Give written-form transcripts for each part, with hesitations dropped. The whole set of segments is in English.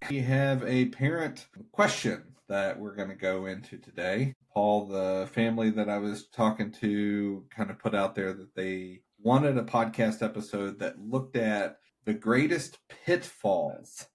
We have a parent question that we're going to go into today. Paul, the family that I was talking to kind of put out there that they wanted a podcast episode that looked at the greatest pitfalls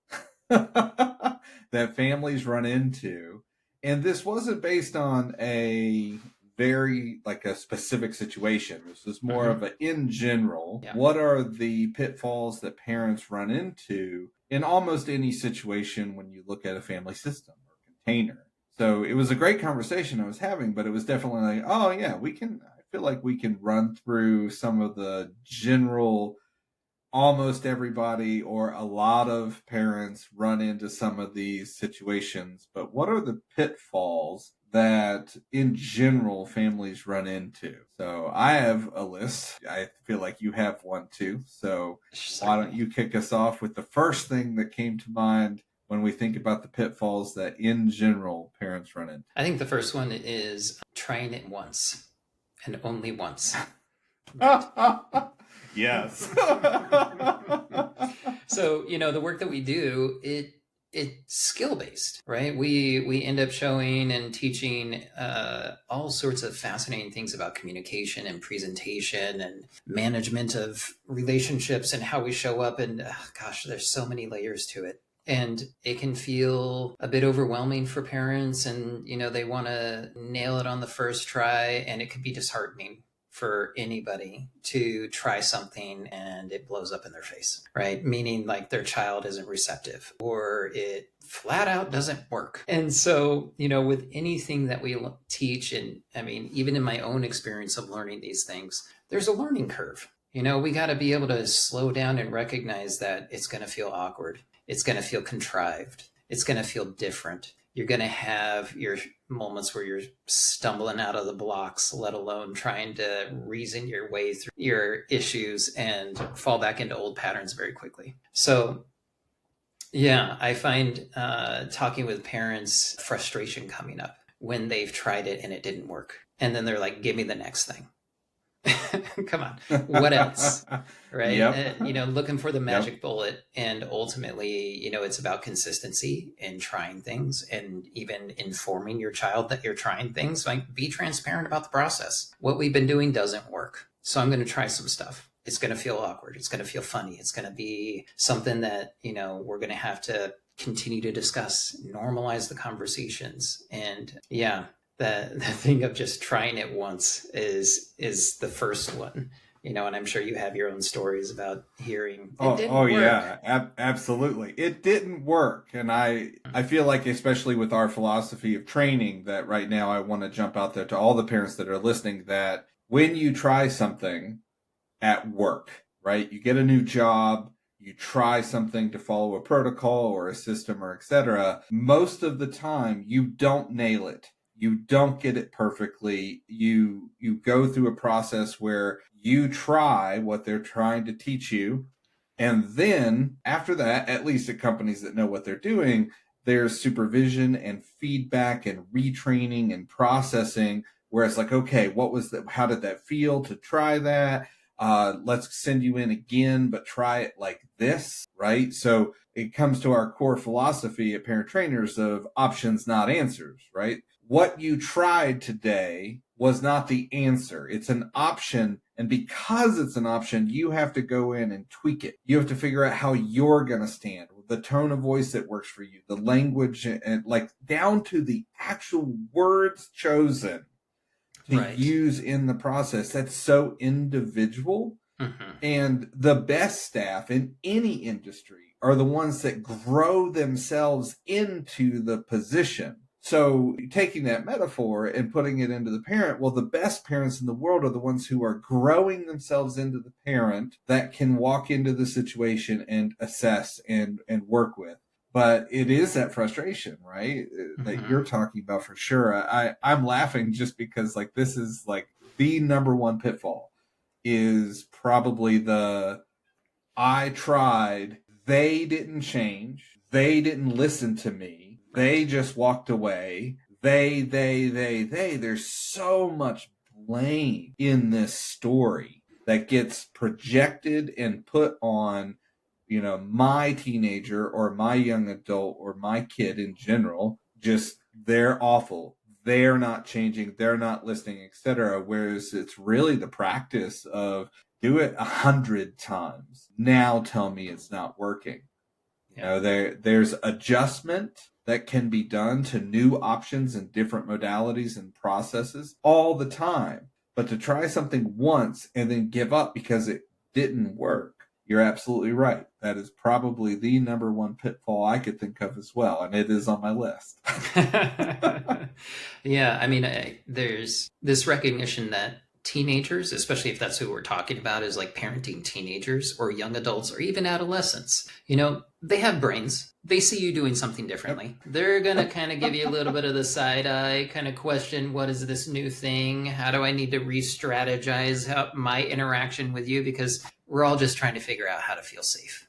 that families run into. And this wasn't based on a very like a specific situation. This is more of a in general. Yeah. What are the pitfalls that parents run into in almost any situation when you look at a family system or container? So it was a great conversation I was having, but it was definitely like, oh yeah, I feel like we can run through some of the general, almost everybody or a lot of parents run into some of these situations, but what are the pitfalls that in general families run into? So I have a list. I feel like you have one too. So why don't you kick us off with the first thing that came to mind when we think about the pitfalls that in general parents run into? I think the first one is trying it once and only once. Yes. So, the work that we do, it's skill-based, right? We end up showing and teaching all sorts of fascinating things about communication and presentation and management of relationships and how we show up. And gosh, there's so many layers to it. And it can feel a bit overwhelming for parents, and, they want to nail it on the first try, and it can be disheartening for anybody to try something and it blows up in their face, right? Meaning like their child isn't receptive or it flat out doesn't work. And so, with anything that we teach, and I mean, even in my own experience of learning these things, there's a learning curve. We got to be able to slow down and recognize that it's going to feel awkward. It's going to feel contrived. It's going to feel different. You're going to have your moments where you're stumbling out of the blocks, let alone trying to reason your way through your issues and fall back into old patterns very quickly. So, yeah, I find talking with parents, frustration coming up when they've tried it and it didn't work. And then they're like, give me the next thing. Come on, what else? Right? Yep. Looking for the magic bullet. And ultimately, it's about consistency in trying things and even informing your child that you're trying things. Like, be transparent about the process. What we've been doing doesn't work, so I'm going to try some stuff. It's going to feel awkward. It's going to feel funny. It's going to be something that, we're going to have to continue to discuss, normalize the conversations. And yeah, the thing of just trying it once is the first one, and I'm sure you have your own stories about hearing. Yeah, absolutely. It didn't work. And I feel like, especially with our philosophy of training, that right now I want to jump out there to all the parents that are listening, that when you try something at work, right, you get a new job, you try something to follow a protocol or a system or etc., most of the time you don't nail it. You don't get it perfectly. You go through a process where you try what they're trying to teach you. And then after that, at least at companies that know what they're doing, there's supervision and feedback and retraining and processing where it's like, okay, how did that feel to try that? Let's send you in again, but try it like this, right? So it comes to our core philosophy at Parent Trainers of options, not answers, right? What you tried today was not the answer. It's an option. And because it's an option, you have to go in and tweak it. You have to figure out how you're going to stand, the tone of voice that works for you, the language, and like down to the actual words chosen to use in the process. That's so individual. Mm-hmm. And the best staff in any industry are the ones that grow themselves into the position. So taking that metaphor and putting it into the parent, well, the best parents in the world are the ones who are growing themselves into the parent that can walk into the situation and assess and work with. But it is that frustration, right? Mm-hmm. That you're talking about for sure. I'm laughing just because like this is like the number one pitfall is probably I tried, they didn't change, they didn't listen to me. They just walked away. They. There's so much blame in this story that gets projected and put on, my teenager or my young adult or my kid in general, just they're awful. They're not changing. They're not listening, etc. Whereas it's really the practice of do it 100 times. Now tell me it's not working. Yeah. There's adjustment that can be done to new options and different modalities and processes all the time. But to try something once and then give up because it didn't work, you're absolutely right. That is probably the number one pitfall I could think of as well, and it is on my list. Yeah, I mean, there's this recognition that teenagers, especially if that's who we're talking about, is like parenting teenagers or young adults or even adolescents, they have brains. They see you doing something differently. They're going to kind of give you a little bit of the side eye, kind of question, what is this new thing? How do I need to re-strategize my interaction with you? Because we're all just trying to figure out how to feel safe.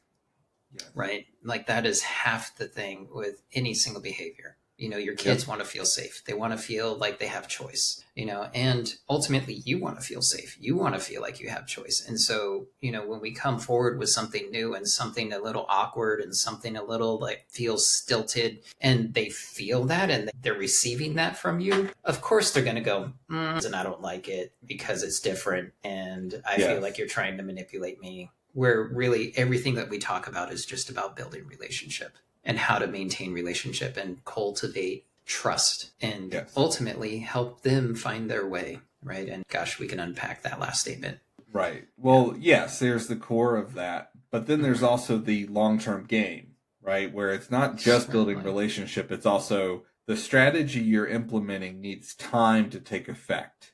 Yes. Right? Like that is half the thing with any single behavior. Your kids want to feel safe. They want to feel like they have choice, and ultimately you want to feel safe. You want to feel like you have choice. And so, when we come forward with something new and something a little awkward and something a little like feels stilted, and they feel that and they're receiving that from you, of course they're going to go, and I don't like it because it's different. And I feel like you're trying to manipulate me, where really everything that we talk about is just about building relationship and how to maintain relationship and cultivate trust and ultimately help them find their way, right? And gosh, we can unpack that last statement. Right. Well, yes, there's the core of that, but then there's also the long-term game, right? Where it's not just building relationship, it's also the strategy you're implementing needs time to take effect.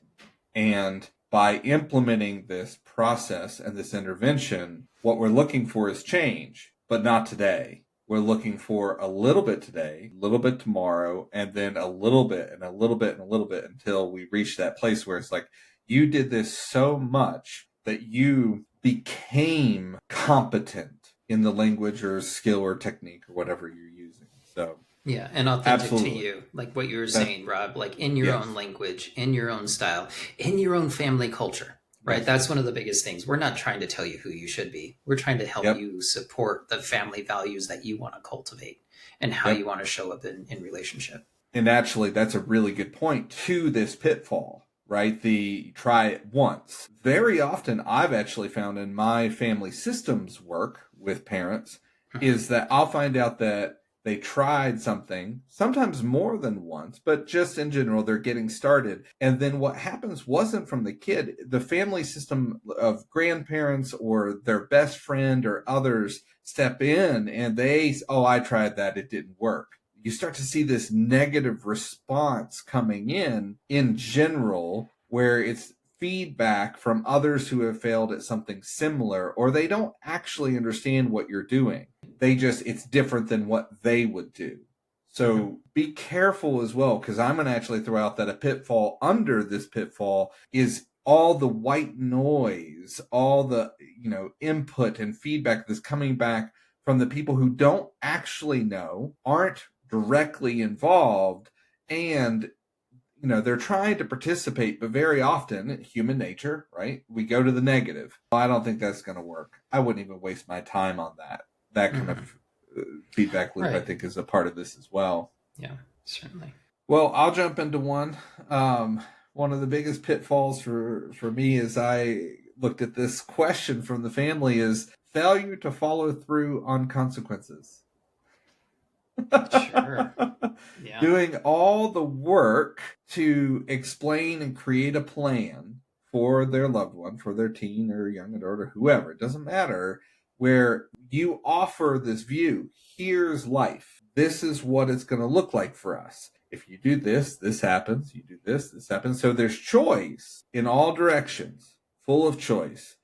And by implementing this process and this intervention, what we're looking for is change, but not today. We're looking for a little bit today, a little bit tomorrow, and then a little bit and a little bit and a little bit until we reach that place where it's like, you did this so much that you became competent in the language or skill or technique or whatever you're using. So yeah, and authentic to you, like what you were saying, Rob, like in your own language, in your own style, in your own family culture. Right. That's one of the biggest things. We're not trying to tell you who you should be. We're trying to help you support the family values that you want to cultivate and how you want to show up in relationship. And actually, that's a really good point to this pitfall, right? The try it once. Very often, I've actually found in my family systems work with parents is that I'll find out that they tried something, sometimes more than once, but just in general, they're getting started. And then what happens wasn't from the kid. The family system of grandparents or their best friend or others step in and I tried that. It didn't work. You start to see this negative response coming in general, where it's feedback from others who have failed at something similar, or they don't actually understand what you're doing. It's different than what they would do. So be careful as well, because I'm going to actually throw out that a pitfall under this pitfall is all the white noise, all the, input and feedback that's coming back from the people who don't actually know, aren't directly involved, and they're trying to participate, but very often, human nature, right? We go to the negative. I don't think that's going to work. I wouldn't even waste my time on that. That kind of feedback loop, I think, is a part of this as well. Yeah, certainly. Well, I'll jump into one. One of the biggest pitfalls for me as I looked at this question from the family is failure to follow through on consequences. Sure. Yeah. Doing all the work to explain and create a plan for their loved one, for their teen or young adult or whoever, it doesn't matter, where you offer this view. Here's life. This is what it's going to look like for us. If you do this, this happens. You do this, this happens. So there's choice in all directions, full of choice.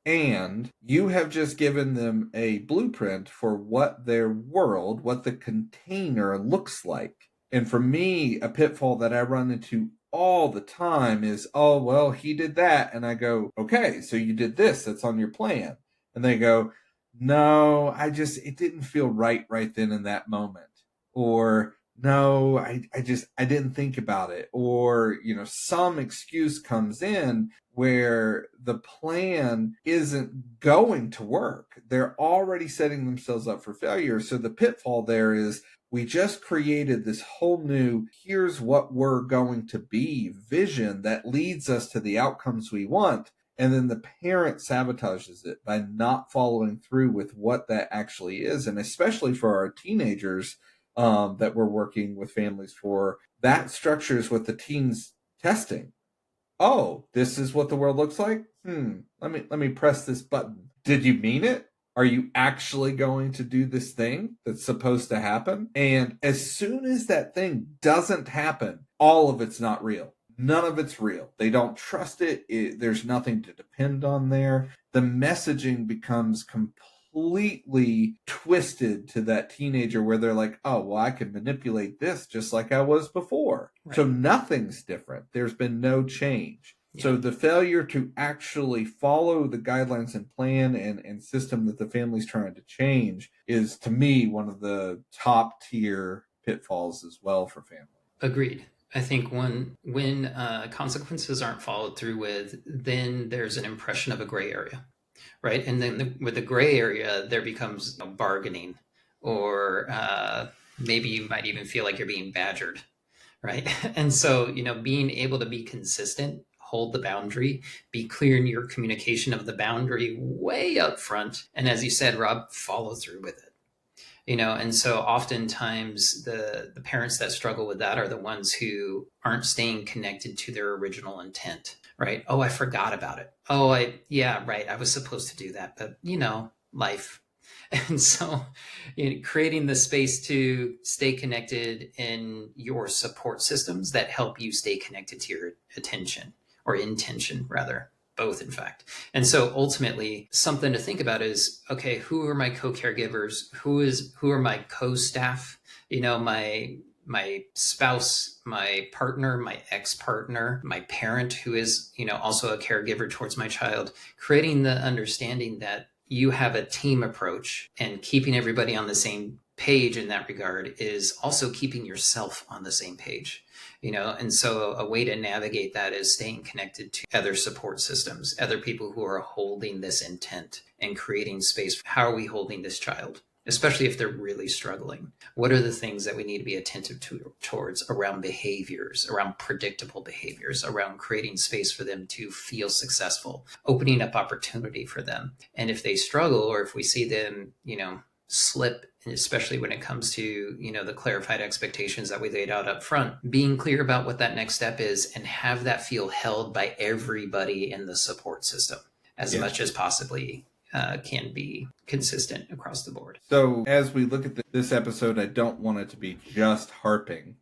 And you have just given them a blueprint for what their world, what the container looks like. And for me, a pitfall that I run into all the time is, oh, well, he did that. And I go, okay, so you did this. That's on your plan. And they go, no, it didn't feel right then in that moment. Or, no, I didn't think about it. Or, some excuse comes in where the plan isn't going to work. They're already setting themselves up for failure. So the pitfall there is we just created this whole new, here's what we're going to be vision that leads us to the outcomes we want. And then the parent sabotages it by not following through with what that actually is. And especially for our teenagers that we're working with families for, that structure is what the teens testing. Oh, this is what the world looks like? Let me press this button. Did you mean it? Are you actually going to do this thing that's supposed to happen? And as soon as that thing doesn't happen, all of it's not real. None of it's real. They don't trust it. There's nothing to depend on there. The messaging becomes completely twisted to that teenager where they're like, oh, well, I can manipulate this just like I was before. Right. So nothing's different. There's been no change. Yeah. So the failure to actually follow the guidelines and plan and system that the family's trying to change is, to me, one of the top tier pitfalls as well for families. Agreed. I think when consequences aren't followed through with, then there's an impression of a gray area. Right. And then with the gray area, there becomes bargaining, or maybe you might even feel like you're being badgered. Right. And so, being able to be consistent, hold the boundary, be clear in your communication of the boundary way up front. And as you said, Rob, follow through with it. And so oftentimes the parents that struggle with that are the ones who aren't staying connected to their original intent. Right. Oh, I forgot about it. Oh, yeah, right. I was supposed to do that, but life. And so creating the space to stay connected in your support systems that help you stay connected to your attention, or intention rather, both in fact. And so ultimately something to think about is, okay, who are my co-caregivers? Who are my co-staff? My spouse, my partner, my ex-partner, my parent who is, also a caregiver towards my child, creating the understanding that you have a team approach, and keeping everybody on the same page in that regard is also keeping yourself on the same page. And so a way to navigate that is staying connected to other support systems, other people who are holding this intent and creating space. How are we holding this child? Especially if they're really struggling. What are the things that we need to be attentive towards around behaviors, around predictable behaviors, around creating space for them to feel successful, opening up opportunity for them. And if they struggle, or if we see them, slip, especially when it comes to, the clarified expectations that we laid out up front, being clear about what that next step is and have that feel held by everybody in the support system as much as possibly can be consistent across the board. So as we look at this episode, I don't want it to be just harping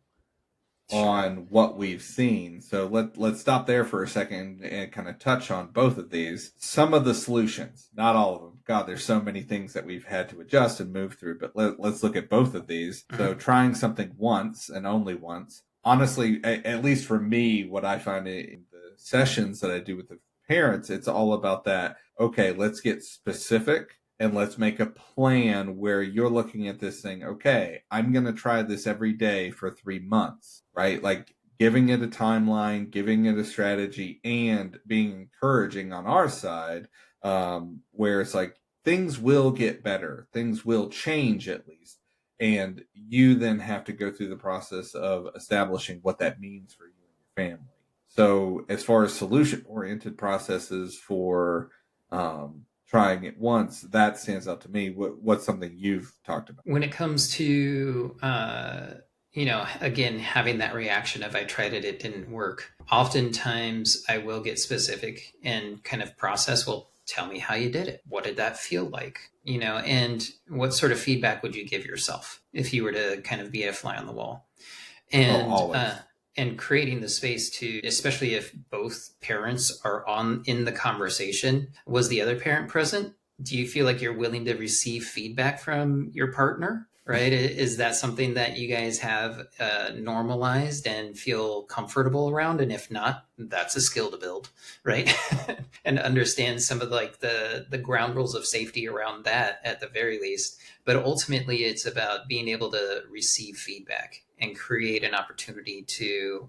on what we've seen. So let's stop there for a second and kind of touch on both of these. Some of the solutions, not all of them. God, there's so many things that we've had to adjust and move through, but let's look at both of these. Mm-hmm. So trying something once and only once. Honestly, at least for me, what I find in the sessions that I do with the parents, it's all about that. Okay, let's get specific and let's make a plan where you're looking at this thing. Okay, I'm going to try this every day for 3 months, right? Like giving it a timeline, giving it a strategy, and being encouraging on our side, where it's like things will get better. Things will change at least. And you then have to go through the process of establishing what that means for you and your family. So as far as solution-oriented processes for trying it once, that stands out to me. What's something you've talked about? When it comes to, again, having that reaction of I tried it, it didn't work. Oftentimes I will get specific and kind of process, well, tell me how you did it. What did that feel like? And what sort of feedback would you give yourself if you were to kind of be a fly on the wall? And creating the space to, especially if both parents are in the conversation, was the other parent present? Do you feel like you're willing to receive feedback from your partner? Right? Is that something that you guys have normalized and feel comfortable around? And if not, that's a skill to build, right? And understand some of the ground rules of safety around that at the very least. But ultimately, it's about being able to receive feedback and create an opportunity to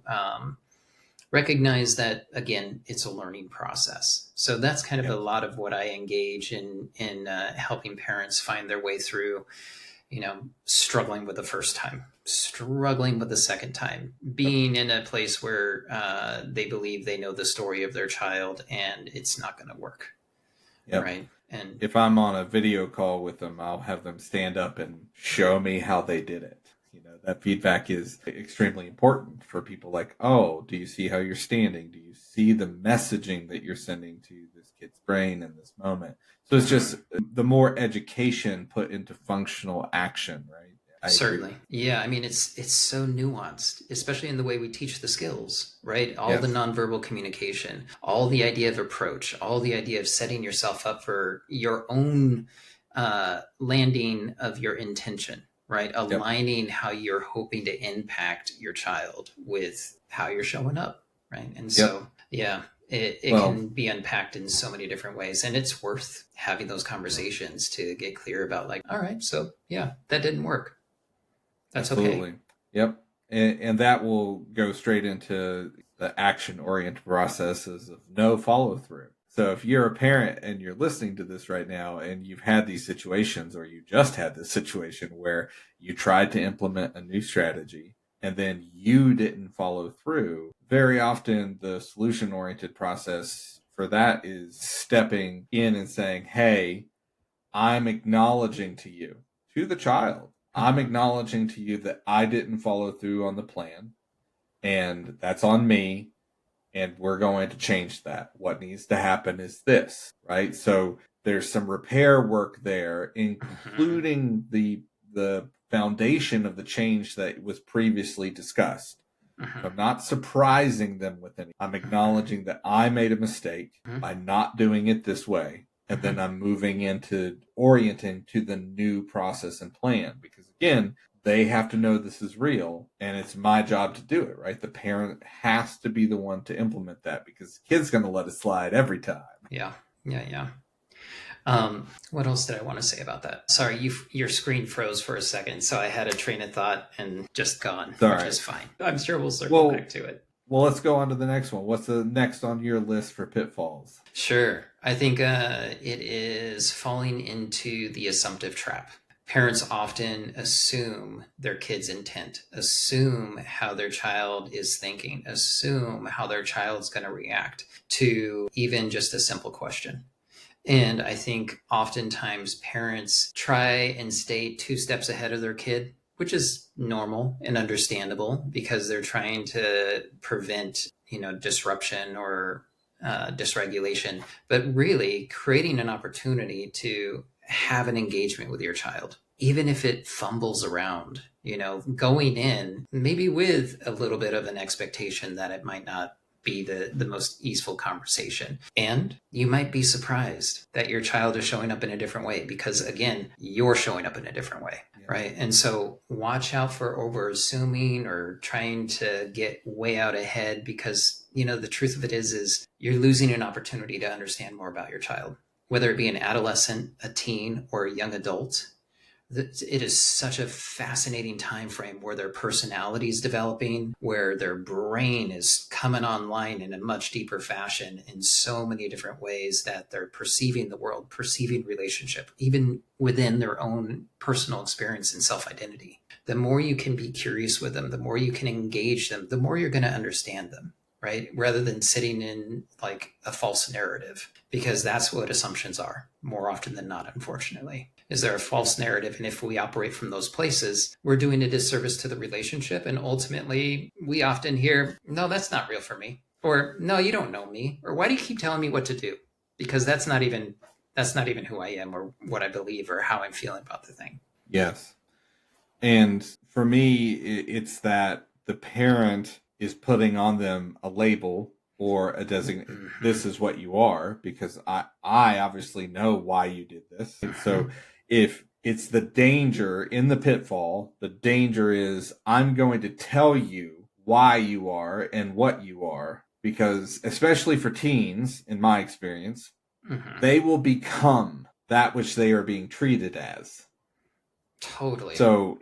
recognize that, again, it's a learning process. So that's kind of a Yep. lot of what I engage in helping parents find their way through, struggling with the first time, struggling with the second time, Yep. being in a place where they believe they know the story of their child and it's not going to work. Yep. Right. And If I'm on a video call with them, I'll have them stand up and show me how they did it. That feedback is extremely important for people like, oh, do you see how you're standing? Do you see the messaging that you're sending to this kid's brain in this moment? So it's just the more education put into functional action, right? I agree. certainly. Yeah. I mean, it's so nuanced, especially in the way we teach the skills, right? All the Yes. nonverbal communication, all the idea of approach, all the idea of setting yourself up for your own landing of your intention, right? Yep. Aligning how you're hoping to impact your child with how you're showing up, right? And Yep. so, yeah, it Well, can be unpacked in so many different ways. And it's worth having those conversations to get clear about, like, all right, so yeah, that didn't work. That's okay. absolutely. Yep. And that will go straight into the action oriented processes of no follow through. So if you're a parent and you're listening to this right now and you've had these situations, or you just had this situation where you tried to implement a new strategy and then you didn't follow through, very often the solution oriented process for that is stepping in and saying, hey, I'm acknowledging to the child, I'm Mhm. acknowledging to you that I didn't follow through on the plan, and that's on me, and we're going to change that. What needs to happen is this, right? So there's some repair work there, Mhm. including the foundation of the change that was previously discussed. So Mhm. I'm not surprising them with any. I'm Mhm. acknowledging that I made a mistake Mhm. by not doing it this way. And then Mhm. I'm moving into orienting to the new process and plan. Because again, they have to know this is real and it's my job to do it, right? The parent has to be the one to implement that because the kid's going to let it slide every time. Yeah. Yeah. Yeah. What else did I want to say about that? Sorry, your screen froze for a second, so I had a train of thought and just gone, It's all which right. is fine. I'm sure we'll circle back Well, to it. well, let's go on to the next one. What's the next on your list for pitfalls? Sure. I think it is falling into the assumptive trap. Parents often assume their kid's intent, assume how their child is thinking, assume how their child's going to react to even just a simple question. And I think oftentimes parents try and stay two steps ahead of their kid, which is normal and understandable because they're trying to prevent, disruption or dysregulation, but really creating an opportunity to have an engagement with your child. Even if it fumbles around, going in maybe with a little bit of an expectation that it might not be the most easeful conversation. And you might be surprised that your child is showing up in a different way because, again, you're showing up in a different way. Yep. Right. And so watch out for over assuming or trying to get way out ahead because, the truth of it is you're losing an opportunity to understand more about your child, whether it be an adolescent, a teen, or a young adult. It is such a fascinating time frame where their personality is developing, where their brain is coming online in a much deeper fashion in so many different ways that they're perceiving the world, perceiving relationship, even within their own personal experience and self-identity. The more you can be curious with them, the more you can engage them, the more you're going to understand them, right? Rather than sitting in like a false narrative, because that's what assumptions are more often than not, unfortunately. Is there a false narrative? And if we operate from those places, we're doing a disservice to the relationship. And ultimately, we often hear, no, that's not real for me. Or no, you don't know me. Or why do you keep telling me what to do? Because that's not even who I am or what I believe or how I'm feeling about the thing. Yes. And for me, it's that the parent is putting on them a label or a designation. Mm-hmm. This is what you are because I obviously know why you did this. And Mm-hmm. so if it's the danger in the pitfall, the danger is I'm going to tell you why you are and what you are because especially for teens, in my experience, Mm-hmm. they will become that which they are being treated as. Totally. So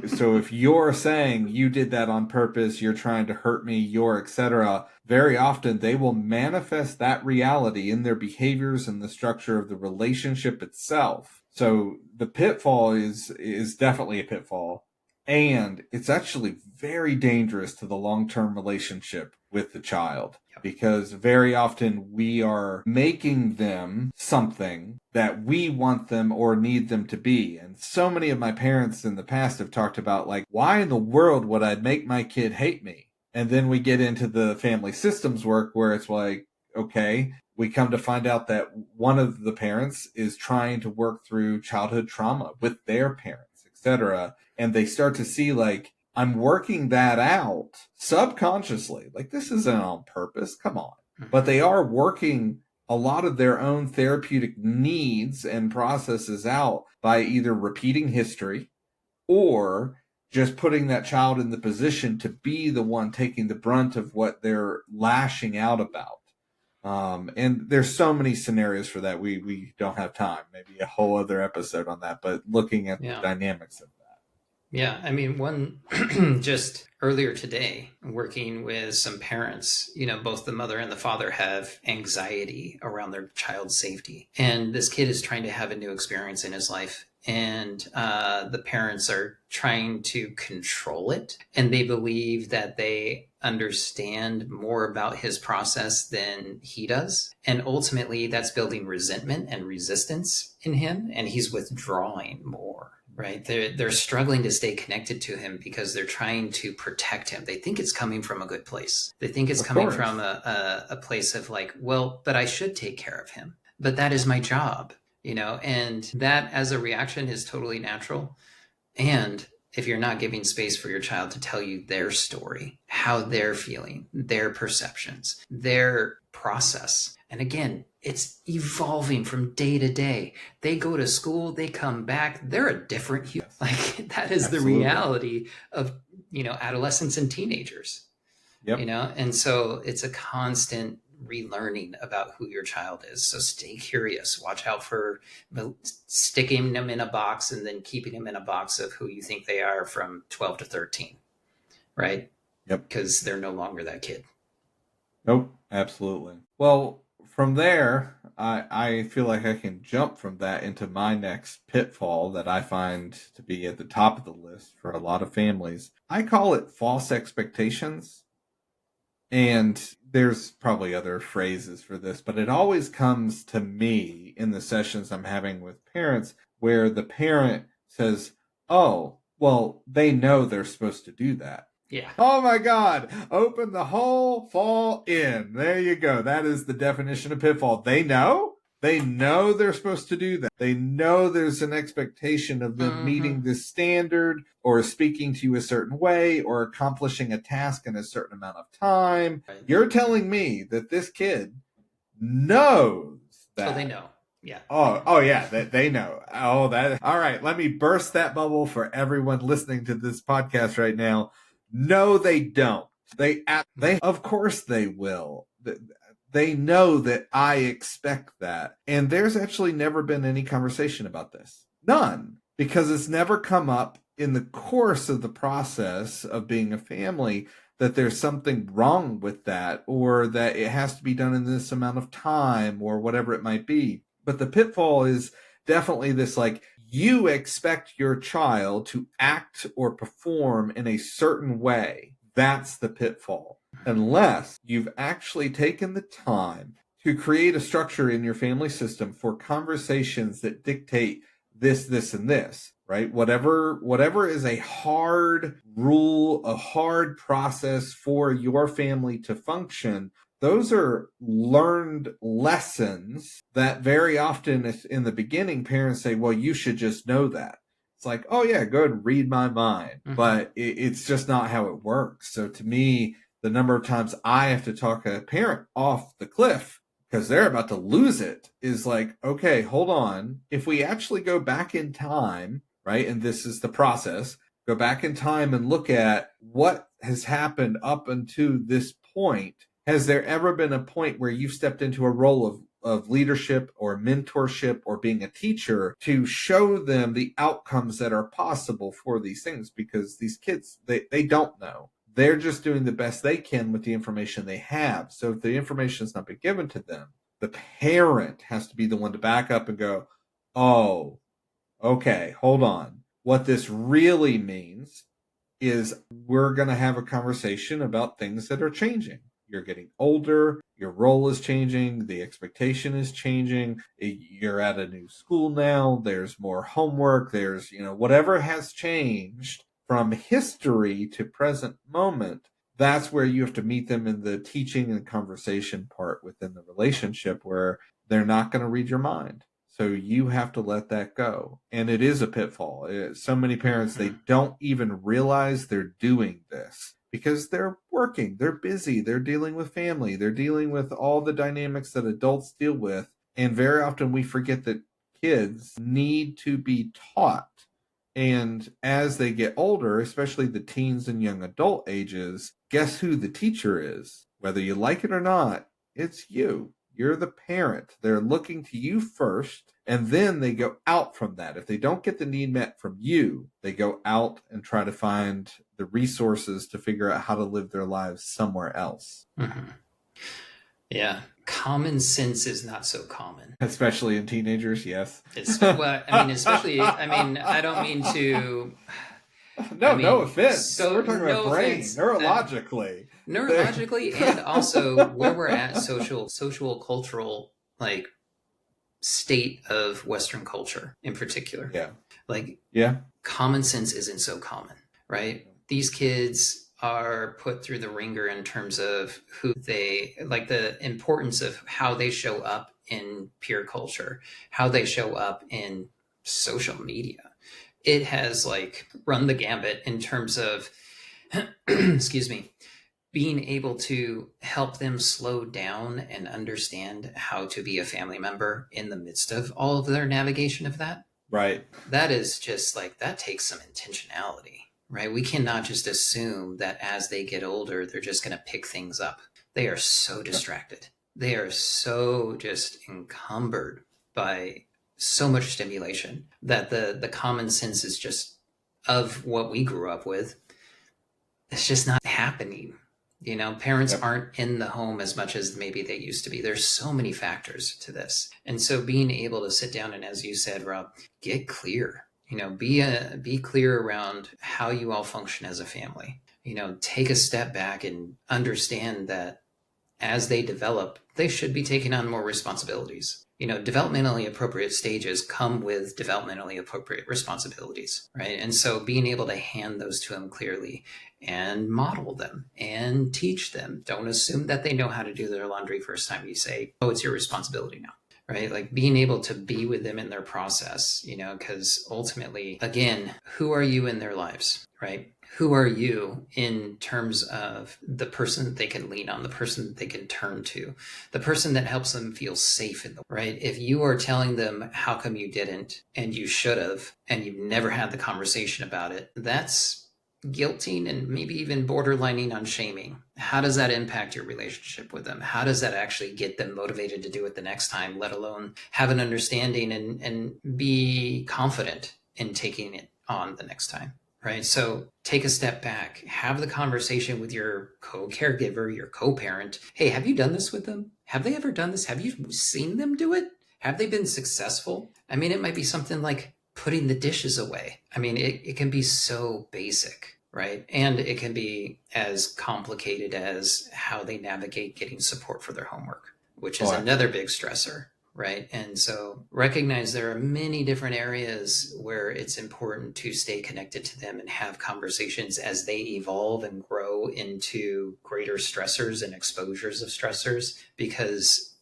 if you're saying you did that on purpose, you're trying to hurt me, you're etc., very often they will manifest that reality in their behaviors and the structure of the relationship itself. So the pitfall is definitely a pitfall. And it's actually very dangerous to the long-term relationship with the child, because very often we are making them something that we want them or need them to be. And so many of my parents in the past have talked about, like, why in the world would I make my kid hate me? And then we get into the family systems work where it's like, okay, we come to find out that one of the parents is trying to work through childhood trauma with their parents, etc. And they start to see, like, I'm working that out subconsciously. Like, this isn't on purpose. Come on. But they are working a lot of their own therapeutic needs and processes out by either repeating history or just putting that child in the position to be the one taking the brunt of what they're lashing out about. And there's so many scenarios for that. We don't have time, maybe a whole other episode on that, but looking at the dynamics of that. Yeah, I mean, one just earlier today, working with some parents, both the mother and the father have anxiety around their child's safety. And this kid is trying to have a new experience in his life. And the parents are trying to control it. And they believe that they understand more about his process than he does. And ultimately, that's building resentment and resistance in him. And he's withdrawing more. Right. They're struggling to stay connected to him because they're trying to protect him. They think it's coming from a good place. They think it's coming from a place of like, well, but I should take care of him. But that is my job, and that as a reaction is totally natural. And if you're not giving space for your child to tell you their story, how they're feeling, their perceptions, their process. And again, it's evolving from day to day. They go to school, they come back, they're a different human. Like, that is Absolutely. The reality of, adolescents and teenagers. Yep. And so it's a constant relearning about who your child is. So stay curious. Watch out for sticking them in a box and then keeping them in a box of who you think they are from 12 to 13. Right? Yep. Because they're no longer that kid. Nope. Absolutely. Well, from there, I feel like I can jump from that into my next pitfall that I find to be at the top of the list for a lot of families. I call it false expectations. And there's probably other phrases for this, but it always comes to me in the sessions I'm having with parents where the parent says, oh, well, they know they're supposed to do that. Yeah. Oh my God. Open the hole, fall in. There you go. That is the definition of pitfall. They know. They know they're supposed to do that. They know there's an expectation of them meeting this standard or speaking to you a certain way or accomplishing a task in a certain amount of time. Right. You're telling me that this kid knows that. Oh, they know. Yeah. Oh yeah. They know. Oh, that. All right. Let me burst that bubble for everyone listening to this podcast right now. No, they don't. They, of course they will. They know that I expect that. And there's actually never been any conversation about this. None. Because it's never come up in the course of the process of being a family that there's something wrong with that or that it has to be done in this amount of time or whatever it might be. But the pitfall is definitely this, like, you expect your child to act or perform in a certain way. That's the pitfall. Unless you've actually taken the time to create a structure in your family system for conversations that dictate this, this, and this, right? Whatever is a hard rule, a hard process for your family to function, those are learned lessons that very often in the beginning, parents say, well, you should just know that. It's like, oh yeah, go ahead and read my mind. Mm-hmm. But it's just not how it works. So to me, the number of times I have to talk a parent off the cliff because they're about to lose it is like, okay, hold on. If we actually go back in time, right, and this is the process, go back in time and look at what has happened up until this point. Has there ever been a point where you've stepped into a role of of leadership or mentorship or being a teacher to show them the outcomes that are possible for these things, because these kids, they don't know. They're just doing the best they can with the information they have. So if the information has not been given to them, the parent has to be the one to back up and go, oh, okay, hold on. What this really means is we're going to have a conversation about things that are changing. You're getting older, your role is changing, the expectation is changing, you're at a new school now, there's more homework, there's, whatever has changed from history to present moment. That's where you have to meet them in the teaching and conversation part within the relationship, where they're not going to read your mind. So you have to let that go. And it is a pitfall. So many parents, they don't even realize they're doing this because they're working, they're busy, they're dealing with family, they're dealing with all the dynamics that adults deal with. And very often we forget that kids need to be taught. And as they get older, especially the teens and young adult ages, guess who the teacher is? Whether you like it or not, it's you. You're the parent. They're looking to you first, and then they go out from that. If they don't get the need met from you, they go out and try to find the resources to figure out how to live their lives somewhere else. Mm-hmm. Yeah. Common sense is not so common. Especially in teenagers, yes. I don't mean to... No offense. So we're talking about brain, neurologically. Neurologically, and also where we're at social, cultural, state of Western culture in particular. Yeah. Common sense isn't so common, right? These kids are put through the ringer in terms of who they, the importance of how they show up in peer culture, how they show up in social media. It has run the gambit in terms of, excuse me, being able to help them slow down and understand how to be a family member in the midst of all of their navigation of that. Right. That is just that takes some intentionality, right? We cannot just assume that as they get older, they're just going to pick things up. They are so distracted. They are so just encumbered by so much stimulation that the common sense is just of what we grew up with. It's just not happening. Parents aren't in the home as much as maybe they used to be. There's so many factors to this. And so being able to sit down and, as you said, Rob, get clear, be clear around how you all function as a family, take a step back and understand that as they develop, they should be taking on more responsibilities. Developmentally appropriate stages come with developmentally appropriate responsibilities, right? And so being able to hand those to them clearly and model them and teach them. Don't assume that they know how to do their laundry first time you say, oh, it's your responsibility now, right? Being able to be with them in their process, because ultimately, again, who are you in their lives, right? Who are you in terms of the person that they can lean on, the person that they can turn to, the person that helps them feel safe in the right? If you are telling them how come you didn't and you should have, and you've never had the conversation about it, that's guilting and maybe even borderlining on shaming. How does that impact your relationship with them? How does that actually get them motivated to do it the next time, let alone have an understanding and be confident in taking it on the next time? Right. So take a step back, have the conversation with your co-caregiver, your co-parent. Hey, have you done this with them? Have they ever done this? Have you seen them do it? Have they been successful? It might be something like putting the dishes away. It can be so basic, right? And it can be as complicated as how they navigate getting support for their homework, which is another big stressor. Right. And so recognize there are many different areas where it's important to stay connected to them and have conversations as they evolve and grow into greater stressors and exposures of stressors, because,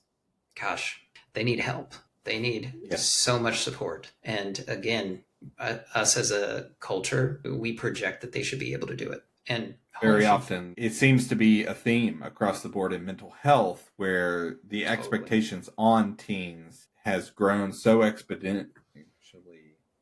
gosh, they need help. They need so much support. And again, us as a culture, we project that they should be able to do it. And very often it seems to be a theme across the board in mental health, where the expectations on teens has grown so exponentially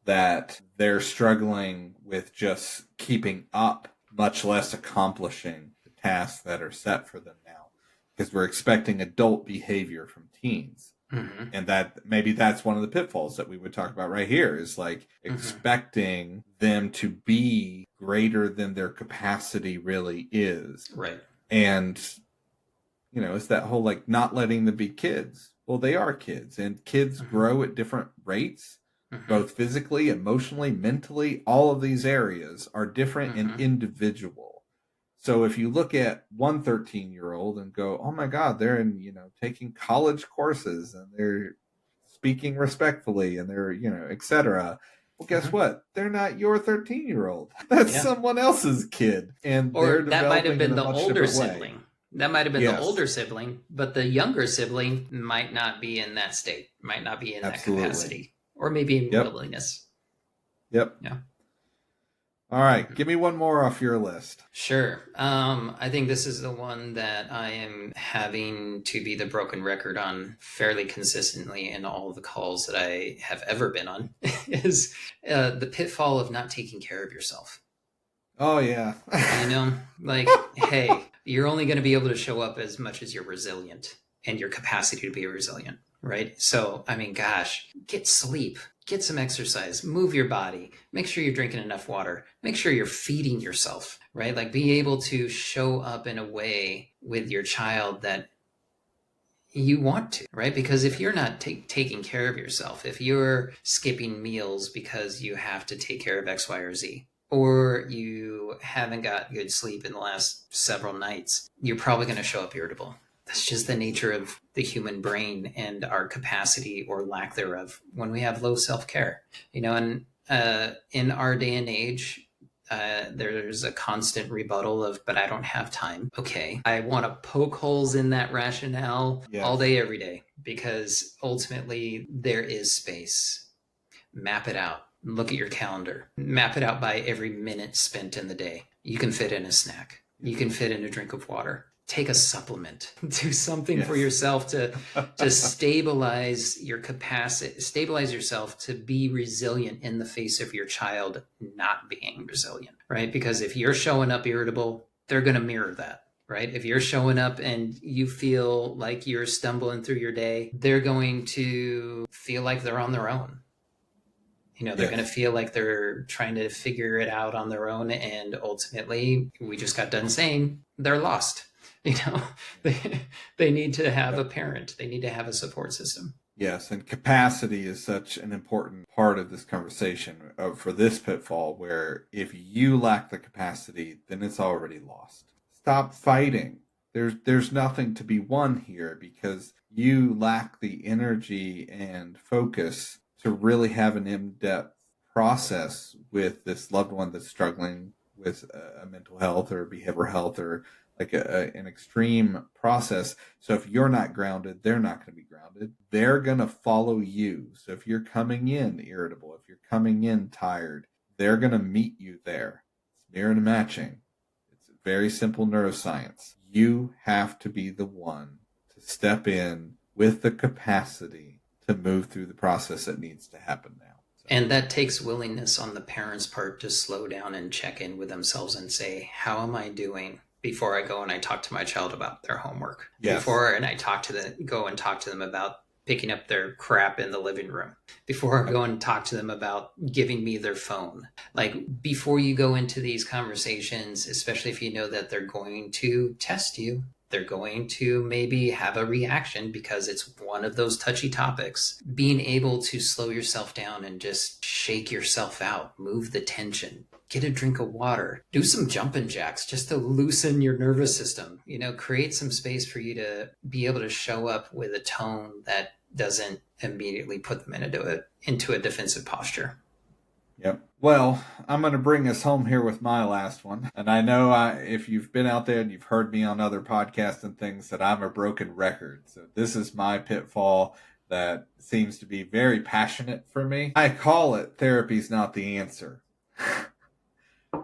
that they're struggling with just keeping up, much less accomplishing the tasks that are set for them now, because we're expecting adult behavior from teens. Mm-hmm. And that maybe that's one of the pitfalls that we would talk about right here is like Mm-hmm. expecting them to be greater than their capacity really is. Right. And, it's that whole like not letting them be kids. Well, they are kids, and kids Mm-hmm. grow at different rates, Mm-hmm. both physically, emotionally, mentally. All of these areas are different and Mm-hmm. individual. So if you look at one 13-year-old and go, oh my God, they're taking college courses and they're speaking respectfully and they're, et cetera. Well, guess Mm-hmm. what? They're not your 13-year-old. That's Yeah. someone else's kid, and they're Or that might have developing in been a the much older different way. sibling. That might have been the Yes, older sibling, but the younger sibling might not be in that state, might not be in that absolutely. capacity, or maybe in Yep. willingness. Yep. Yeah. All right. Mhm. Give me one more off your list. Sure. I think this is the one that I am having to be the broken record on fairly consistently in all the calls that I have ever been on is the pitfall of not taking care of yourself. Oh, yeah. Like, hey, you're only going to be able to show up as much as you're resilient and your capacity to be resilient, right? So, I mean, gosh, get sleep, get some exercise, move your body, make sure you're drinking enough water, make sure you're feeding yourself, right? Like, be able to show up in a way with your child that you want to, right? Because if you're not taking care of yourself, if you're skipping meals because you have to take care of X, Y, or Z, or you haven't got good sleep in the last several nights, you're probably going to show up irritable. That's just the nature of the human brain and our capacity or lack thereof when we have low self-care. And in our day and age, there's a constant rebuttal of, but I don't have time. Okay. I want to poke holes in that rationale all Yes. day, every day, because ultimately there is space. Map it out. Look at your calendar. Map it out by every minute spent in the day. You can fit in a snack. You can fit in a drink of water. Take a supplement. Do something for yourself to stabilize your capacity, stabilize yourself to be resilient in the face of your child not being resilient, right? Because if you're showing up irritable, they're going to mirror that. Right? If you're showing up and you feel like you're stumbling through your day, they're going to feel like they're on their own. They're going to feel like they're trying to figure it out on their own. And ultimately, we just got done saying they're lost. They need to have a parent. They need to have a support system. Yes, and capacity is such an important part of this conversation for this pitfall where if you lack the capacity, then it's already lost. Stop fighting. There's nothing to be won here because you lack the energy and focus to really have an in-depth process with this loved one that's struggling with a mental health or behavioral health or like an extreme process. So if you're not grounded, they're not going to be grounded. They're going to follow you. So if you're coming in irritable, if you're coming in tired, they're going to meet you there. It's mirror and matching. It's very simple neuroscience. You have to be the one to step in with the capacity to move through the process that needs to happen now. And that takes willingness on the parents' part to slow down and check in with themselves and say, how am I doing? Before I go and I talk to my child about their homework. Yes. Before and I go and talk to them about picking up their crap in the living room. Before I go and talk to them about giving me their phone. Like before you go into these conversations, especially if you know that they're going to test you, they're going to maybe have a reaction because it's one of those touchy topics. Being able to slow yourself down and just shake yourself out, move the tension, get a drink of water, do some jumping jacks just to loosen your nervous system, create some space for you to be able to show up with a tone that doesn't immediately put them into a defensive posture. Yep. Well, I'm going to bring us home here with my last one. And I know if you've been out there and you've heard me on other podcasts and things that I'm a broken record. So this is my pitfall that seems to be very passionate for me. I call it therapy's not the answer.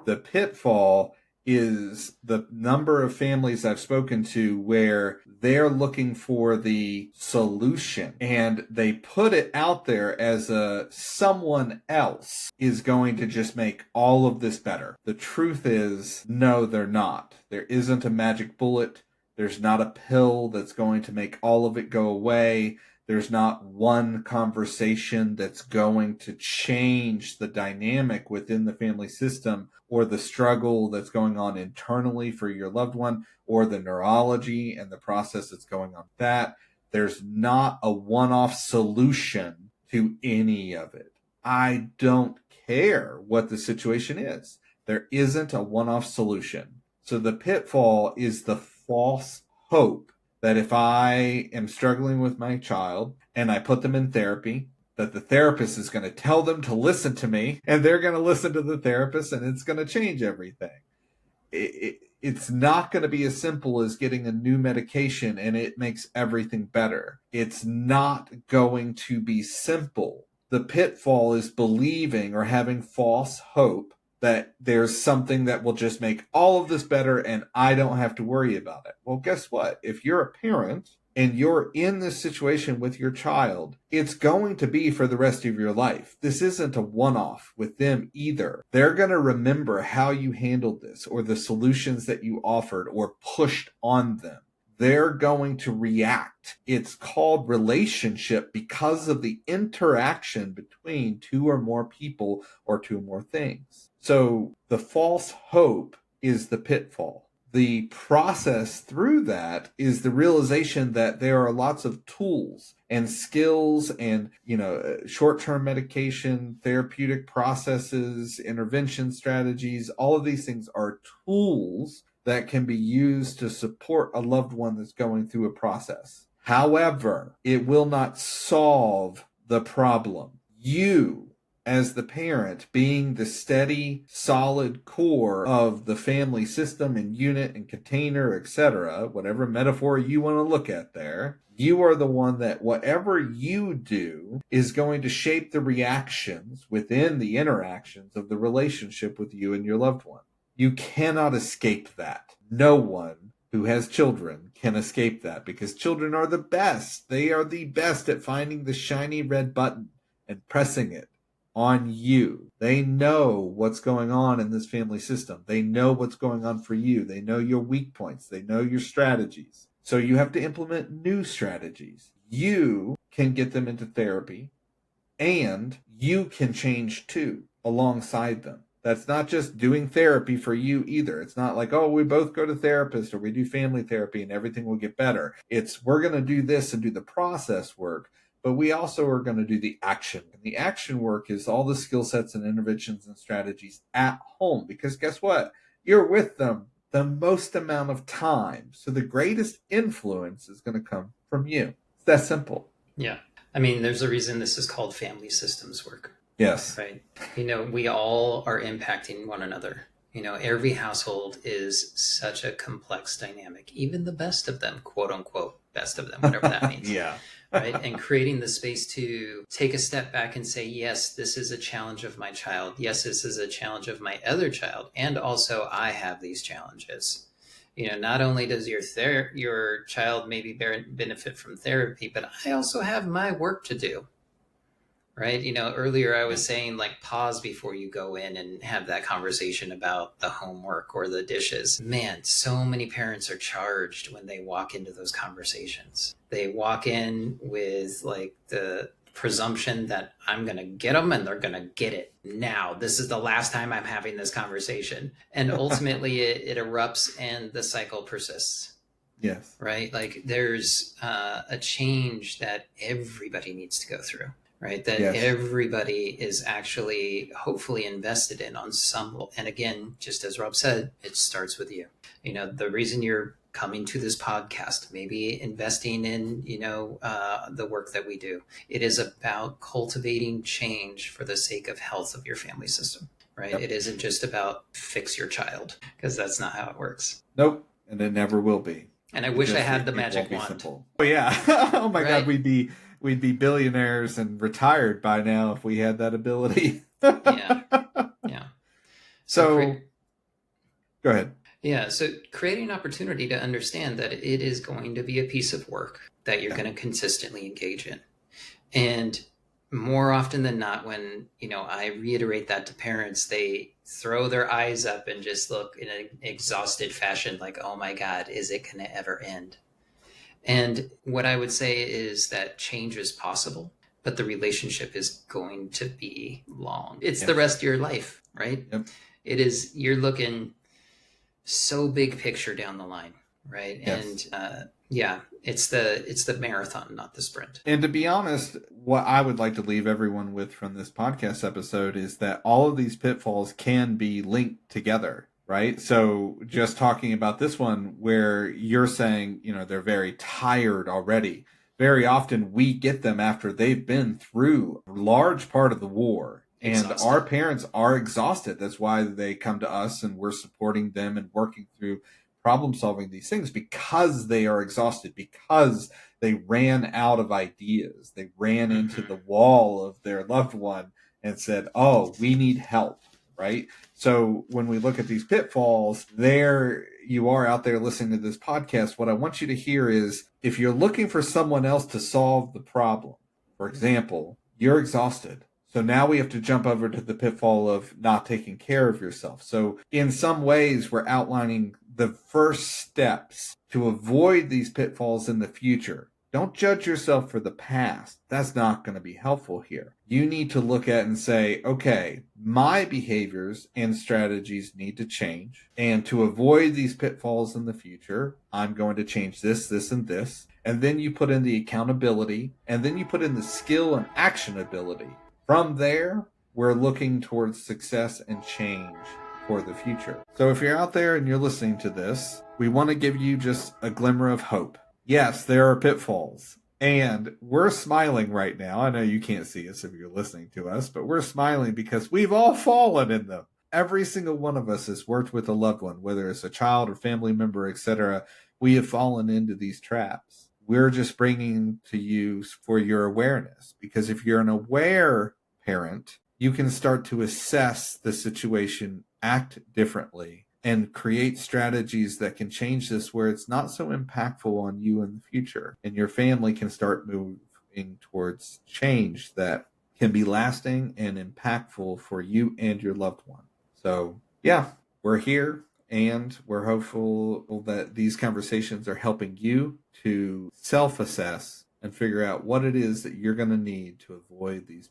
The pitfall is the number of families I've spoken to where they're looking for the solution and they put it out there as someone else is going to just make all of this better. The truth is, no, they're not. There isn't a magic bullet. There's not a pill that's going to make all of it go away. There's not one conversation that's going to change the dynamic within the family system or the struggle that's going on internally for your loved one or the neurology and the process that's going on with that. There's not a one-off solution to any of it. I don't care what the situation is. There isn't a one-off solution. So the pitfall is the false hope that if I am struggling with my child and I put them in therapy, that the therapist is going to tell them to listen to me and they're going to listen to the therapist and it's going to change everything. It's not going to be as simple as getting a new medication and it makes everything better. It's not going to be simple. The pitfall is believing or having false hope that there's something that will just make all of this better and I don't have to worry about it. Well, guess what? If you're a parent and you're in this situation with your child, it's going to be for the rest of your life. This isn't a one-off with them either. They're going to remember how you handled this or the solutions that you offered or pushed on them. They're going to react. It's called relationship because of the interaction between two or more people or two or more things. So the false hope is the pitfall. The process through that is the realization that there are lots of tools and skills and, short-term medication, therapeutic processes, intervention strategies. All of these things are tools that can be used to support a loved one that's going through a process. However, it will not solve the problem. You, as the parent, being the steady, solid core of the family system and unit and container, etc., whatever metaphor you want to look at there, you are the one that whatever you do is going to shape the reactions within the interactions of the relationship with you and your loved one. You cannot escape that. No one who has children can escape that because children are the best. They are the best at finding the shiny red button and pressing it on you. They know what's going on in this family system. They know what's going on for you. They know your weak points. They know your strategies. So you have to implement new strategies. You can get them into therapy and you can change too alongside them. That's not just doing therapy for you either. It's not like, oh, we both go to therapists or we do family therapy and everything will get better. It's we're going to do this and do the process work, but we also are going to do the action. And the action work is all the skill sets and interventions and strategies at home because guess what? You're with them the most amount of time. So the greatest influence is going to come from you. It's that simple. Yeah. I mean, there's a reason this is called family systems work. Yes. Right. We all are impacting one another. Every household is such a complex dynamic, even the best of them, quote unquote, best of them, whatever that means. Yeah. Right. And creating the space to take a step back and say, yes, this is a challenge of my child. Yes, this is a challenge of my other child. And also I have these challenges. Not only does your child maybe benefit from therapy, but I also have my work to do. Right. Earlier I was saying pause before you go in and have that conversation about the homework or the dishes. Man, so many parents are charged when they walk into those conversations. They walk in with the presumption that I'm going to get them and they're going to get it now. This is the last time I'm having this conversation. And ultimately it erupts and the cycle persists. Yes. Right. There's a change that everybody needs to go through. Right, that yes. Everybody is actually hopefully invested in on some level. And again, just as Rob said, it starts with you. The reason you're coming to this podcast, maybe investing in, the work that we do. It is about cultivating change for the sake of health of your family system, right? Yep. It isn't just about fix your child, because that's not how it works. Nope, and it never will be. And I wish I had the magic wand. Simple. Oh yeah, oh my God, we'd be billionaires and retired by now if we had that ability. Yeah. So go ahead. Yeah. So creating an opportunity to understand that it is going to be a piece of work that you're going to consistently engage in. And more often than not, when, I reiterate that to parents, they throw their eyes up and just look in an exhausted fashion like, oh my God, is it going to ever end? And what I would say is that change is possible, but the relationship is going to be long. It's the Yes. rest of your life, right? Yep. It is, you're looking so big picture down the line, right? Yes. And yeah, it's the marathon, not the sprint. And to be honest, what I would like to leave everyone with from this podcast episode is that all of these pitfalls can be linked together, right? So just talking about this one where you're saying, they're very tired already. Very often we get them after they've been through a large part of the war. And Exhausted. our parents are exhausted. That's why they come to us and we're supporting them and working through problem solving these things, because they are exhausted, because they ran out of ideas. They ran into the wall of their loved one and said, oh, we need help, right? So when we look at these pitfalls, there you are out there listening to this podcast. What I want you to hear is, if you're looking for someone else to solve the problem, for example, you're exhausted. So now we have to jump over to the pitfall of not taking care of yourself. So in some ways, we're outlining the first steps to avoid these pitfalls in the future. Don't judge yourself for the past. That's not going to be helpful here. You need to look at and say, okay, my behaviors and strategies need to change. And to avoid these pitfalls in the future, I'm going to change this, this, and this. And then you put in the accountability, and then you put in the skill and actionability. From there, we're looking towards success and change for the future. So if you're out there and you're listening to this, we want to give you just a glimmer of hope. Yes, there are pitfalls, and we're smiling right now. I know you can't see us if you're listening to us, but we're smiling because we've all fallen in them. Every single one of us has worked with a loved one, whether it's a child or family member, etc. We have fallen into these traps. We're just bringing to you for your awareness, because if you're an aware parent, you can start to assess the situation, act differently, and create strategies that can change this where it's not so impactful on you in the future. And your family can start moving towards change that can be lasting and impactful for you and your loved one. So, yeah, we're here, and we're hopeful that these conversations are helping you to self-assess and figure out what it is that you're going to need to avoid these.